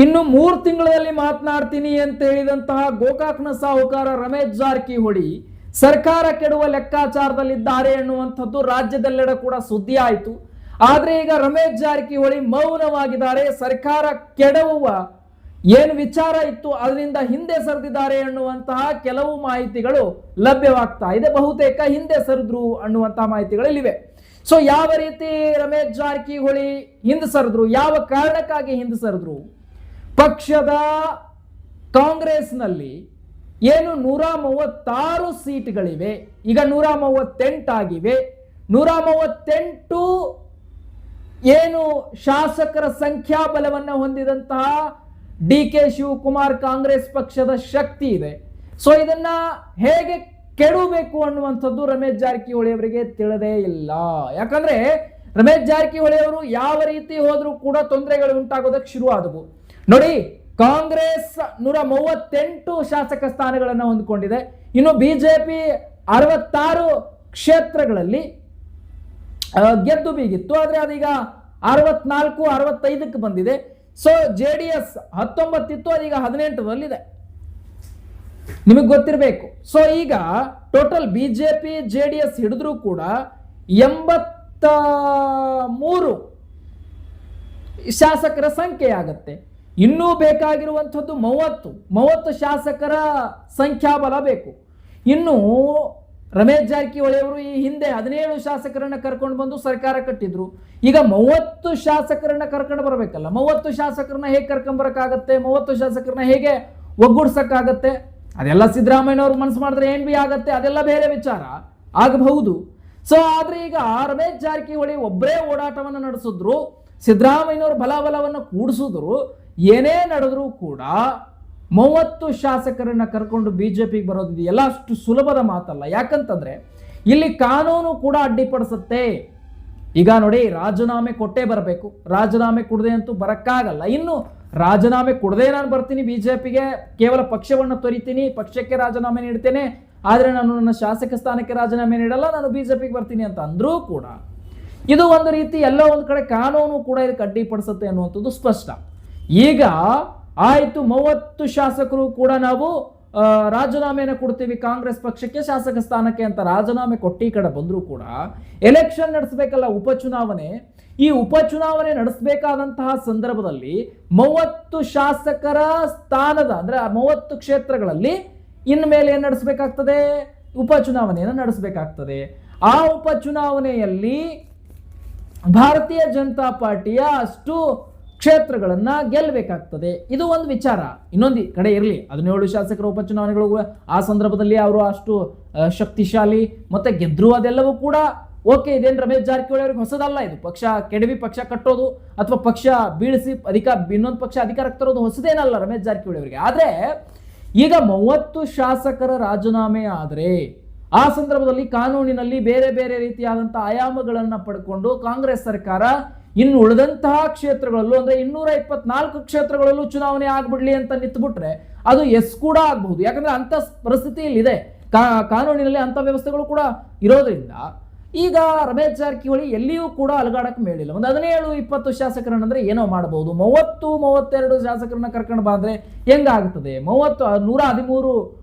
ಇನ್ನು 3 ತಿಂಗಳಲ್ಲಿ ಮಾತನಾಡ್ತೀನಿ ಅಂತ ಹೇಳಿದಂತಹ ಗೋಕಾಕ್ನ ಸಾಹುಕಾರ ರಮೇಶ್ ಜಾರಕಿಹೊಳಿ ಸರ್ಕಾರ ಕೆಡುವ ಲೆಕ್ಕಾಚಾರದಲ್ಲಿದ್ದಾರೆ ಎನ್ನುವಂಥದ್ದು ರಾಜ್ಯದೆಲ್ಲೆಡೆ ಕೂಡ ಸುದ್ದಿ ಆಯಿತು. ಆದ್ರೆ ಈಗ ರಮೇಶ್ ಜಾರಕಿಹೊಳಿ ಮೌನವಾಗಿದ್ದಾರೆ. ಸರ್ಕಾರ ಕೆಡವುವ ಏನು ವಿಚಾರ ಇತ್ತು ಅದರಿಂದ ಹಿಂದೆ ಸರಿದಿದ್ದಾರೆ ಎನ್ನುವಂತಹ ಕೆಲವು ಮಾಹಿತಿಗಳು ಲಭ್ಯವಾಗ್ತಾ ಇದೆ. ಬಹುತೇಕ ಹಿಂದೆ ಸರಿದ್ರು ಅನ್ನುವಂತಹ ಮಾಹಿತಿಗಳಿವೆ. ಸೊ ಯಾವ ರೀತಿ ರಮೇಶ್ ಜಾರಕಿಹೊಳಿ ಹಿಂದೆ ಸರಿದ್ರು, ಯಾವ ಕಾರಣಕ್ಕಾಗಿ ಹಿಂದೆ ಸರಿದ್ರು? ಪಕ್ಷದ ಕಾಂಗ್ರೆಸ್ನಲ್ಲಿ ಏನು 136 ಸೀಟ್ಗಳಿವೆ, ಈಗ 138 ಆಗಿವೆ. 138 ಏನು ಶಾಸಕರ ಸಂಖ್ಯಾಬಲವನ್ನು ಹೊಂದಿದಂತಹ DK ಶಿವಕುಮಾರ್ ಕಾಂಗ್ರೆಸ್ ಪಕ್ಷದ ಶಕ್ತಿ ಇದೆ. ಸೊ ಇದನ್ನ ಹೇಗೆ ಕೆಡಬೇಕು ಅನ್ನುವಂಥದ್ದು ರಮೇಶ್ ಜಾರಕಿಹೊಳಿ ಅವರಿಗೆ ತಿಳಿದೇ ಇಲ್ಲ. ಯಾಕಂದ್ರೆ ರಮೇಶ್ ಜಾರಕಿಹೊಳಿ ಅವರು ಯಾವ ರೀತಿ ಹೋದ್ರೂ ಕೂಡ ತೊಂದರೆಗಳು ಉಂಟಾಗೋದಕ್ಕೆ ಶುರುವಾದವು. ನೋಡಿ, ಕಾಂಗ್ರೆಸ್ 138 ಶಾಸಕ ಸ್ಥಾನಗಳನ್ನು ಹೊಂದಿಕೊಂಡಿದೆ. ಇನ್ನು ಬಿಜೆಪಿ 66 ಕ್ಷೇತ್ರಗಳಲ್ಲಿ ಗೆದ್ದು ಬೀಗಿತ್ತು. ಆದ್ರೆ ಅದೀಗ 64, 65ಕ್ಕೆ ಬಂದಿದೆ. ಸೊ JDS 19 ಇತ್ತು, ಅದೀಗ 18ರಲ್ಲಿದೆ. ನಿಮಗೆ ಗೊತ್ತಿರಬೇಕು. ಸೊ ಈಗ ಟೋಟಲ್ ಬಿಜೆಪಿ JDS ಹಿಡಿದ್ರೂ ಕೂಡ 83 ಶಾಸಕರ ಸಂಖ್ಯೆ ಆಗತ್ತೆ. ಇನ್ನೂ ಬೇಕಾಗಿರುವಂಥದ್ದು 30 ಶಾಸಕರ ಸಂಖ್ಯಾಬಲ ಬೇಕು. ಇನ್ನು ರಮೇಶ್ ಜಾರಕಿಹೊಳಿ ಅವರು ಈ ಹಿಂದೆ 17 ಶಾಸಕರನ್ನ ಕರ್ಕೊಂಡು ಬಂದು ಸರ್ಕಾರ ಕಟ್ಟಿದ್ರು. ಈಗ 30 ಶಾಸಕರನ್ನ ಕರ್ಕೊಂಡು ಬರಬೇಕಲ್ಲ. 30 ಶಾಸಕರನ್ನ ಹೇಗೆ ಕರ್ಕೊಂಡ್ ಬರಕ್ಕಾಗತ್ತೆ? 30 ಶಾಸಕರನ್ನ ಹೇಗೆ ಒಗ್ಗೂಡ್ಸಕ್ಕಾಗತ್ತೆ? ಅದೆಲ್ಲ ಸಿದ್ದರಾಮಯ್ಯನವರು ಮನಸ್ಸು ಮಾಡಿದ್ರೆ ಏನ್ ಬಿ ಆಗತ್ತೆ, ಅದೆಲ್ಲ ಬೇರೆ ವಿಚಾರ ಆಗಬಹುದು. ಸೊ ಆದ್ರೆ ಈಗ ರಮೇಶ್ ಜಾರಕಿಹೊಳಿ ಒಬ್ಬರೇ ಓಡಾಟವನ್ನು ನಡೆಸಿದ್ರು, ಸಿದ್ದರಾಮಯ್ಯನವರು ಬಲವನ್ನು ಕೂಡಿಸಿದ್ರು. ಏನೇ ನಡೆದ್ರೂ ಕೂಡ 30 ಶಾಸಕರನ್ನ ಕರ್ಕೊಂಡು ಬಿಜೆಪಿಗೆ ಬರೋದಿದೆಯಲ್ಲ, ಅಷ್ಟು ಸುಲಭದ ಮಾತಲ್ಲ. ಯಾಕಂತಂದ್ರೆ ಇಲ್ಲಿ ಕಾನೂನು ಕೂಡ ಅಡ್ಡಿಪಡಿಸುತ್ತೆ. ಈಗ ನೋಡಿ, ರಾಜೀನಾಮೆ ಕೊಟ್ಟೇ ಬರಬೇಕು. ರಾಜೀನಾಮೆ ಕೊಡದೆ ಅಂತೂ ಬರಕ್ಕಾಗಲ್ಲ. ಇನ್ನು ರಾಜೀನಾಮೆ ಕೊಡದೆ ನಾನು ಬರ್ತೀನಿ ಬಿಜೆಪಿಗೆ, ಕೇವಲ ಪಕ್ಷವನ್ನು ತೊರಿತೀನಿ, ಪಕ್ಷಕ್ಕೆ ರಾಜೀನಾಮೆ ನೀಡ್ತೇನೆ, ಆದ್ರೆ ನಾನು ನನ್ನ ಶಾಸಕ ಸ್ಥಾನಕ್ಕೆ ರಾಜೀನಾಮೆ ನೀಡಲ್ಲ, ನಾನು ಬಿಜೆಪಿಗೆ ಬರ್ತೀನಿ ಅಂತ ಅಂದ್ರೂ ಕೂಡ ಇದು ಒಂದು ರೀತಿ ಎಲ್ಲೋ ಒಂದು ಕಡೆ ಕಾನೂನು ಕೂಡ ಇದಕ್ಕೆ ಅಡ್ಡಿಪಡಿಸುತ್ತೆ ಅನ್ನುವಂಥದ್ದು ಸ್ಪಷ್ಟ. ಈಗ ಆಯ್ತು, 30 ಶಾಸಕರು ಕೂಡ ನಾವು ರಾಜೀನಾಮೆಯನ್ನು ಕೊಡ್ತೀವಿ ಕಾಂಗ್ರೆಸ್ ಪಕ್ಷಕ್ಕೆ ಶಾಸಕ ಸ್ಥಾನಕ್ಕೆ ಅಂತ ರಾಜೀನಾಮೆ ಕೊಟ್ಟಿ ಕಡೆ ಬಂದರೂ ಕೂಡ ಎಲೆಕ್ಷನ್ ನಡೆಸಬೇಕಲ್ಲ, ಉಪಚುನಾವಣೆ. ಈ ಉಪಚುನಾವಣೆ ನಡೆಸಬೇಕಾದಂತಹ ಸಂದರ್ಭದಲ್ಲಿ 30 ಶಾಸಕರ ಸ್ಥಾನದ ಅಂದ್ರೆ 30 ಕ್ಷೇತ್ರಗಳಲ್ಲಿ ಇನ್ಮೇಲೆ ಏನು ನಡೆಸಬೇಕಾಗ್ತದೆ? ಉಪಚುನಾವಣೆಯನ್ನು ನಡೆಸಬೇಕಾಗ್ತದೆ. ಆ ಉಪಚುನಾವಣೆಯಲ್ಲಿ ಭಾರತೀಯ ಜನತಾ ಪಾರ್ಟಿಯ ಅಷ್ಟು ಕ್ಷೇತ್ರಗಳನ್ನ ಗೆಲ್ಲಬೇಕಾಗ್ತದೆ. ಇದು ಒಂದು ವಿಚಾರ. ಇನ್ನೊಂದು ಕಡೆ ಇರಲಿ, 17 ಶಾಸಕರ ಉಪಚುನಾವಣೆಗಳು ಆ ಸಂದರ್ಭದಲ್ಲಿ ಅವರು ಅಷ್ಟು ಶಕ್ತಿಶಾಲಿ ಮತ್ತೆ ಗೆದ್ರು, ಅದೆಲ್ಲವೂ ಕೂಡ ಓಕೆ. ಇದೇನು ರಮೇಶ್ ಜಾರಕಿಹೊಳಿ ಅವ್ರಿಗೆ ಹೊಸದಲ್ಲ. ಇದು ಪಕ್ಷ ಕೆಡವಿ ಪಕ್ಷ ಕಟ್ಟೋದು ಅಥವಾ ಪಕ್ಷ ಬೀಳಿಸಿ ಇನ್ನೊಂದು ಪಕ್ಷ ಅಧಿಕಾರಕ್ಕೆ ತರೋದು ಹೊಸದೇನಲ್ಲ ರಮೇಶ್ ಜಾರಕಿಹೊಳಿ ಅವರಿಗೆ. ಆದ್ರೆ ಈಗ 30 ಶಾಸಕರ ರಾಜೀನಾಮೆ ಆದ್ರೆ ಆ ಸಂದರ್ಭದಲ್ಲಿ ಕಾನೂನಿನಲ್ಲಿ ಬೇರೆ ಬೇರೆ ರೀತಿಯಾದಂತಹ ಆಯಾಮಗಳನ್ನ ಪಡ್ಕೊಂಡು ಕಾಂಗ್ರೆಸ್ ಸರ್ಕಾರ ಇನ್ನು ಉಳಿದಂತಹ ಕ್ಷೇತ್ರಗಳಲ್ಲೂ ಅಂದ್ರೆ 224 ಕ್ಷೇತ್ರಗಳಲ್ಲೂ ಚುನಾವಣೆ ಆಗ್ಬಿಡ್ಲಿ ಅಂತ ನಿಂತುಬಿಟ್ರೆ ಅದು ಕೂಡ ಆಗಬಹುದು. ಯಾಕಂದ್ರೆ ಅಂತ ಪರಿಸ್ಥಿತಿಯಲ್ಲಿ ಇದೆ, ಕಾನೂನಿನಲ್ಲಿ ಅಂತ ವ್ಯವಸ್ಥೆಗಳು ಕೂಡ ಇರೋದ್ರಿಂದ ಈಗ ರಮೇಶ್ ಜಾರಕಿಹೊಳಿ ಎಲ್ಲಿಯೂ ಕೂಡ ಅಲಗಾಡಕ್ಕೆ ಮೇಲಿಲ್ಲ. ಒಂದು 17-20 ಶಾಸಕರನ್ನಂದ್ರೆ ಏನೋ ಮಾಡಬಹುದು. 30-32 ಶಾಸಕರನ್ನ ಕರ್ಕೊಂಡು ಬಂದ್ರೆ ಹೆಂಗಾಗ್ತದೆ? 113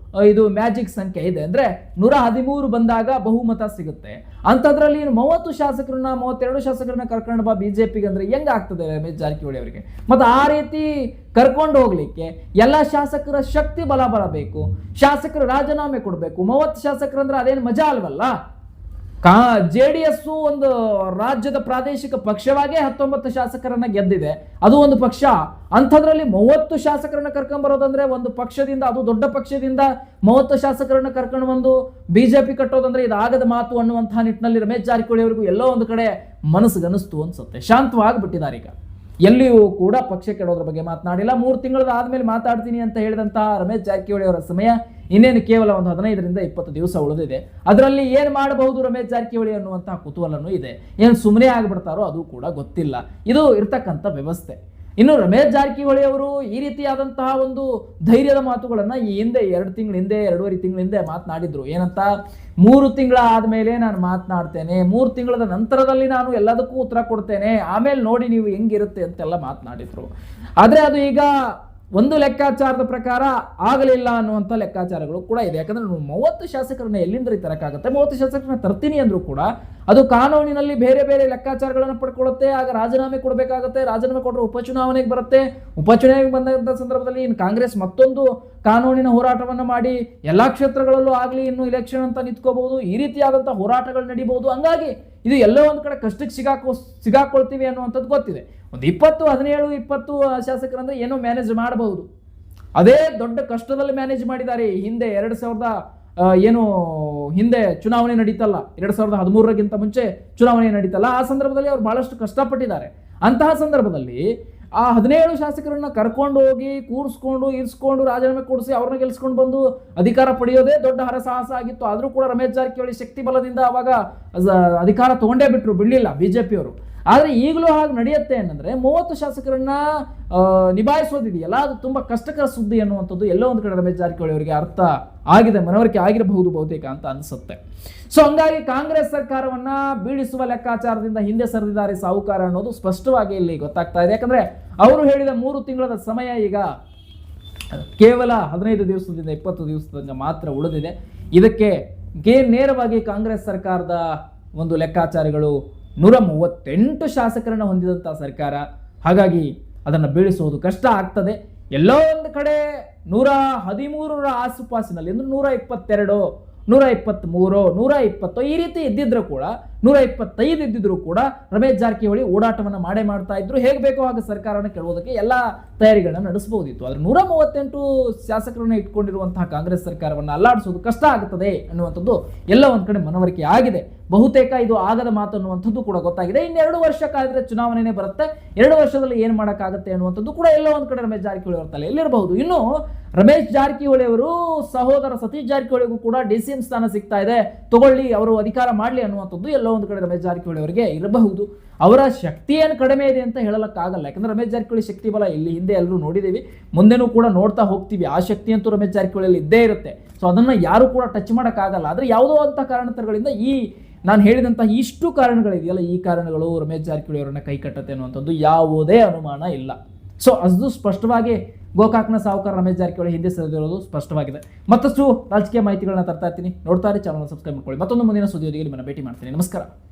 ಇದು ಮ್ಯಾಜಿಕ್ ಸಂಖ್ಯೆ ಇದೆ. ಅಂದ್ರೆ 113 ಬಂದಾಗ ಬಹುಮತ ಸಿಗುತ್ತೆ. ಅಂಥದ್ರಲ್ಲಿ 30 ಶಾಸಕರನ್ನ 32 ಶಾಸಕರನ್ನ ಕರ್ಕೊಂಡು ಬಾ ಬಿಜೆಪಿಗೆ ಅಂದ್ರೆ ಹೆಂಗಾಗ್ತದೆ ರಮೇಶ್ ಜಾರಕಿಹೊಳಿ ಅವರಿಗೆ? ಮತ್ತೆ ಆ ರೀತಿ ಕರ್ಕೊಂಡು ಹೋಗ್ಲಿಕ್ಕೆ ಎಲ್ಲ ಶಾಸಕರ ಶಕ್ತಿ ಬಲ ಬರಬೇಕು, ಶಾಸಕರು ರಾಜೀನಾಮೆ ಕೊಡಬೇಕು. 30 ಶಾಸಕರಂದ್ರೆ ಅದೇನು ಮಜಾ ಅಲ್ವಲ್ಲ. JDS ಒಂದು ರಾಜ್ಯದ ಪ್ರಾದೇಶಿಕ ಪಕ್ಷವಾಗೇ 19 ಶಾಸಕರನ್ನ ಗೆದ್ದಿದೆ, ಅದು ಒಂದು ಪಕ್ಷ. ಅಂಥದ್ರಲ್ಲಿ 30 ಶಾಸಕರನ್ನ ಕರ್ಕೊಂಡ್ ಬರೋದಂದ್ರೆ ಒಂದು ಪಕ್ಷದಿಂದ, ಅದು ದೊಡ್ಡ ಪಕ್ಷದಿಂದ 30 ಶಾಸಕರನ್ನ ಕರ್ಕೊಂಡು ಬಂದು ಬಿಜೆಪಿ ಕಟ್ಟೋದಂದ್ರೆ ಇದಾಗದ ಮಾತು ಅನ್ನುವಂತಹ ನಿಟ್ಟಿನಲ್ಲಿ ರಮೇಶ್ ಜಾರಕಿಹೊಳಿ ಅವರಿಗೂ ಎಲ್ಲೋ ಒಂದು ಕಡೆ ಮನಸ್ಸಿಗನಿಸ್ತು ಅನ್ಸುತ್ತೆ. ಶಾಂತವಾಗಿಬಿಟ್ಟಿದ್ದಾರೆ. ಈಗ ಎಲ್ಲಿಯೂ ಕೂಡ ಪಕ್ಷ ಕೆಡೋದ್ರ ಬಗ್ಗೆ ಮಾತನಾಡಿಲ್ಲ. 3 ತಿಂಗಳಾದ್ಮೇಲೆ ಮಾತಾಡ್ತೀನಿ ಅಂತ ಹೇಳಿದಂತಹ ರಮೇಶ್ ಜಾರಕಿಹೊಳಿ ಅವರ ಸಮಯ ಇನ್ನೇನು ಕೇವಲ ಒಂದು 15-20 ದಿವಸ ಉಳಿದಿದೆ. ಅದರಲ್ಲಿ ಏನು ಮಾಡಬಹುದು ರಮೇಶ್ ಜಾರಕಿಹೊಳಿ ಅನ್ನುವಂತಹ ಕುತೂಹಲನೂ ಇದೆ. ಏನು ಸುಮ್ಮನೆ ಆಗ್ಬಿಡ್ತಾರೋ ಅದು ಕೂಡ ಗೊತ್ತಿಲ್ಲ. ಇದು ಇರ್ತಕ್ಕಂಥ ವ್ಯವಸ್ಥೆ. ಇನ್ನು ರಮೇಶ್ ಜಾರಕಿಹೊಳಿ ಅವರು ಈ ರೀತಿಯಾದಂತಹ ಒಂದು ಧೈರ್ಯದ ಮಾತುಗಳನ್ನು ಈ ಹಿಂದೆ 2 ತಿಂಗಳ ಹಿಂದೆ 2.5 ತಿಂಗಳ ಹಿಂದೆ ಮಾತನಾಡಿದ್ರು. ಏನಂತ, 3 ತಿಂಗಳ ಆದಮೇಲೆ ನಾನು ಮಾತನಾಡ್ತೇನೆ, 3 ತಿಂಗಳ ನಂತರದಲ್ಲಿ ನಾನು ಎಲ್ಲದಕ್ಕೂ ಉತ್ತರ ಕೊಡ್ತೇನೆ, ಆಮೇಲೆ ನೋಡಿ ನೀವು ಹೆಂಗಿರುತ್ತೆ ಅಂತೆಲ್ಲ ಮಾತನಾಡಿದ್ರು. ಆದರೆ ಅದು ಈಗ ಒಂದು ಲೆಕ್ಕಾಚಾರದ ಪ್ರಕಾರ ಆಗಲಿಲ್ಲ ಅನ್ನುವಂಥ ಲೆಕ್ಕಾಚಾರಗಳು ಕೂಡ ಇದೆ. ಯಾಕಂದ್ರೆ 30 ಶಾಸಕರನ್ನ ಎಲ್ಲಿಂದ ತರಕಾಗುತ್ತೆ? 30 ಶಾಸಕರನ್ನ ತರ್ತೀನಿ ಅಂದ್ರೂ ಕೂಡ ಅದು ಕಾನೂನಿನಲ್ಲಿ ಬೇರೆ ಬೇರೆ ಲೆಕ್ಕಾಚಾರಗಳನ್ನು ಪಡ್ಕೊಳ್ಳುತ್ತೆ. ಆಗ ರಾಜೀನಾಮೆ ಕೊಡಬೇಕಾಗುತ್ತೆ, ರಾಜೀನಾಮೆ ಕೊಟ್ಟರೆ ಉಪಚುನಾವಣೆಗೆ ಬರುತ್ತೆ. ಉಪಚುನಾವಣೆಗೆ ಬಂದಂಥ ಸಂದರ್ಭದಲ್ಲಿ ಇನ್ನು ಕಾಂಗ್ರೆಸ್ ಮತ್ತೊಂದು ಕಾನೂನಿನ ಹೋರಾಟವನ್ನು ಮಾಡಿ ಎಲ್ಲ ಕ್ಷೇತ್ರಗಳಲ್ಲೂ ಆಗಲಿ ಇನ್ನು ಇಲೆಕ್ಷನ್ ಅಂತ ನಿಂತ್ಕೋಬಹುದು. ಈ ರೀತಿಯಾದಂಥ ಹೋರಾಟಗಳು ನಡೀಬಹುದು. ಹಂಗಾಗಿ ಇದು ಎಲ್ಲೋ ಒಂದು ಕಡೆ ಕಷ್ಟಕ್ಕೆ ಸಿಗಾಕೊಳ್ತೀವಿ ಅನ್ನುವಂಥದ್ದು ಗೊತ್ತಿದೆ. ಒಂದು 20 ಶಾಸಕರಂದ್ರೆ ಏನೋ ಮ್ಯಾನೇಜ್ ಮಾಡಬಹುದು. ಅದೇ ದೊಡ್ಡ ಕಷ್ಟದಲ್ಲಿ ಮ್ಯಾನೇಜ್ ಮಾಡಿದ್ದಾರೆ. ಹಿಂದೆ 2000 ಹಿಂದೆ ಚುನಾವಣೆ ನಡೀತಲ್ಲ, 2013ಗಿಂತ ಮುಂಚೆ ಚುನಾವಣೆ ನಡೀತಲ್ಲ, ಆ ಸಂದರ್ಭದಲ್ಲಿ ಅವ್ರು ಬಹಳಷ್ಟು ಕಷ್ಟಪಟ್ಟಿದ್ದಾರೆ. ಅಂತಹ ಸಂದರ್ಭದಲ್ಲಿ ಆ 17 ಶಾಸಕರನ್ನ ಕರ್ಕೊಂಡು ಹೋಗಿ ಕೂರಿಸ್ಕೊಂಡು ಇರಿಸ್ಕೊಂಡು ರಾಜೀನಾಮೆ ಕೊಡಿಸಿ ಅವ್ರನ್ನ ಗೆಲ್ಸ್ಕೊಂಡು ಬಂದು ಅಧಿಕಾರ ಪಡೆಯೋದೇ ದೊಡ್ಡ ಹರಸಾಹಸ ಆಗಿತ್ತು. ಆದರೂ ಕೂಡ ರಮೇಶ್ ಜಾರಕಿಹೊಳಿ ಶಕ್ತಿ ಬಲದಿಂದ ಅವಾಗ ಅಧಿಕಾರ ತಗೊಂಡೇ ಬಿಟ್ರು, ಬಿಡಲಿಲ್ಲ ಬಿಜೆಪಿಯವರು. ಆದರೆ ಈಗಲೂ ಹಾಗೆ ನಡೆಯುತ್ತೆ ಅನ್ನಂದ್ರೆ 30 ಶಾಸಕರನ್ನ ನಿಭಾಯಿಸೋದಿದೆಯಲ್ಲ, ಅದು ತುಂಬಾ ಕಷ್ಟಕರ ಸುದ್ದಿ ಅನ್ನುವಂಥದ್ದು ಎಲ್ಲೋ ಒಂದು ಕಡೆ ರಮೇಶ್ ಜಾರಕಿಹೊಳಿ ಅವರಿಗೆ ಅರ್ಥ ಆಗಿದೆ, ಮನವರಿಕೆ ಆಗಿರಬಹುದು ಬಹುತೇಕ ಅಂತ ಅನಿಸುತ್ತೆ. ಸೊ ಹಂಗಾಗಿ ಕಾಂಗ್ರೆಸ್ ಸರ್ಕಾರವನ್ನ ಬೀಳಿಸುವ ಲೆಕ್ಕಾಚಾರದಿಂದ ಹಿಂದೆ ಸರಿದಿದ್ದಾರೆ ಸಾಹುಕಾರ ಅನ್ನೋದು ಸ್ಪಷ್ಟವಾಗಿ ಇಲ್ಲಿ ಗೊತ್ತಾಗ್ತಾ ಇದೆ. ಯಾಕಂದ್ರೆ ಅವರು ಹೇಳಿದ 3 ತಿಂಗಳ ಸಮಯ ಈಗ ಕೇವಲ 15 ದಿವಸದಿಂದ 20 ದಿವಸದಿಂದ ಮಾತ್ರ ಉಳಿದಿದೆ. ಇದಕ್ಕೆ ನೇರವಾಗಿ ಕಾಂಗ್ರೆಸ್ ಸರ್ಕಾರದ ಒಂದು ಲೆಕ್ಕಾಚಾರಗಳು 138 ಶಾಸಕರನ್ನ ಹೊಂದಿದಂಥ ಸರ್ಕಾರ. ಹಾಗಾಗಿ ಅದನ್ನು ಬೀಳಿಸುವುದು ಕಷ್ಟ ಆಗ್ತದೆ. ಎಲ್ಲೋ ಒಂದು ಕಡೆ 113ರ ಆಸುಪಾಸಿನಲ್ಲಿ ಅಂದ್ರೆ 122, 123, 120 ಈ ರೀತಿ ಇದ್ದಿದ್ರು ಕೂಡ 125 ಇದ್ದಿದ್ರು ಕೂಡ ರಮೇಶ್ ಜಾರಕಿಹೊಳಿ ಓಡಾಟವನ್ನು ಮಾಡ್ತಾ ಇದ್ರು. ಹೇಗೆ ಬೇಕೋ ಹಾಗೆ ಸರ್ಕಾರವನ್ನು ಕೆಳುವುದಕ್ಕೆ ಎಲ್ಲ ತಯಾರಿಗಳನ್ನ ನಡೆಸಬಹುದಿತ್ತು. ಆದ್ರೆ 138 ಶಾಸಕರನ್ನ ಇಟ್ಕೊಂಡಿರುವಂತಹ ಕಾಂಗ್ರೆಸ್ ಸರ್ಕಾರವನ್ನು ಅಲ್ಲಾಡಿಸೋದು ಕಷ್ಟ ಆಗುತ್ತದೆ ಅನ್ನುವಂಥದ್ದು ಎಲ್ಲ ಒಂದ್ ಕಡೆ ಮನವರಿಕೆ ಆಗಿದೆ. ಬಹುತೇಕ ಇದು ಆಗದ ಮಾತು ಅನ್ನುವಂಥದ್ದು ಕೂಡ ಗೊತ್ತಾಗಿದೆ. ಇನ್ನು 2 ವರ್ಷ ಕಾದ್ರೆ ಚುನಾವಣೆನೇ ಬರುತ್ತೆ. 2 ವರ್ಷದಲ್ಲಿ ಏನ್ ಮಾಡೋಕ್ಕಾಗತ್ತೆ ಅನ್ನುವಂಥದ್ದು ಕೂಡ ಎಲ್ಲ ಒಂದ್ ಕಡೆ ರಮೇಶ್ ಜಾರಕಿಹೊಳಿ ಅವರ ತಲೆ ಎಲ್ಲಿರಬಹುದು. ಇನ್ನು ರಮೇಶ್ ಜಾರಕಿಹೊಳಿ ಅವರು ಸಹೋದರ ಸತೀಶ್ ಜಾರಕಿಹೊಳಿಗೂ ಕೂಡ ಡಿಸಿಎಂ ಸ್ಥಾನ ಸಿಗ್ತಾ ಇದೆ, ತಗೊಳ್ಳಿ, ಅವರು ಅಧಿಕಾರ ಮಾಡಲಿ ಅನ್ನುವಂಥದ್ದು ಎಲ್ಲೋ ಒಂದು ಕಡೆ ರಮೇಶ್ ಜಾರಕಿಹೊಳಿ ಅವರಿಗೆ ಇರಬಹುದು. ಅವರ ಶಕ್ತಿ ಏನು ಕಡಿಮೆ ಇದೆ ಅಂತ ಹೇಳಕ್ಕಾಗಲ್ಲ. ಯಾಕಂದ್ರೆ ರಮೇಶ್ ಜಾರಕಿಹೊಳಿ ಶಕ್ತಿ ಬಲ ಇಲ್ಲಿ ಹಿಂದೆ ಎಲ್ಲರೂ ನೋಡಿದ್ದೀವಿ, ಮುಂದೆನೂ ಕೂಡ ನೋಡ್ತಾ ಹೋಗ್ತೀವಿ. ಆ ಶಕ್ತಿ ಅಂತೂ ರಮೇಶ್ ಜಾರಕಿಹೊಳಿಯಲ್ಲಿ ಇದ್ದೇ ಇರುತ್ತೆ. ಸೊ ಅದನ್ನ ಯಾರು ಕೂಡ ಟಚ್ ಮಾಡೋಕ್ಕಾಗಲ್ಲ. ಆದ್ರೆ ಯಾವುದೋ ಅಂತ ಕಾರಣಗಳಿಂದ ಈ ನಾನು ಹೇಳಿದಂತಹ ಇಷ್ಟು ಕಾರಣಗಳಿದೆಯಲ್ಲ, ಈ ಕಾರಣಗಳು ರಮೇಶ್ ಜಾರಕಿಹೊಳಿ ಅವರನ್ನ ಕೈ ಕಟ್ಟುತ್ತೆ ಅನ್ನುವಂಥದ್ದು ಯಾವುದೇ ಅನುಮಾನ ಇಲ್ಲ. ಸೊ ಅದು ಸ್ಪಷ್ಟವಾಗಿ ಗೋಕಾಕ್ನ ಸಾಹುಕಾರ ರಮೇಶ್ ಜಾರಕಿಹೊಳಿ ಹಿಂದೆ ಸರಿದಿರೋದು ಸ್ಪಷ್ಟವಾಗಿದೆ. ಮತ್ತಷ್ಟು ರಾಜಕೀಯ ಮಾಹಿತಿಗಳನ್ನ ತರ್ತಾ ಇರ್ತೀನಿ. ನೋಡ್ತಾ ಇರಿ, ಚಾನಲ್ ಸಬ್ಸ್ಕ್ರೈಬ್ ಮಾಡ್ಕೊಳ್ಳಿ. ಮತ್ತೊಂದು ಮುಂದಿನ ಸುದ್ದಿಯೊಂದಿಗೆ ನಿಮ್ಮನ್ನ ಭೇಟಿ ಮಾಡ್ತೀನಿ. ನಮಸ್ಕಾರ.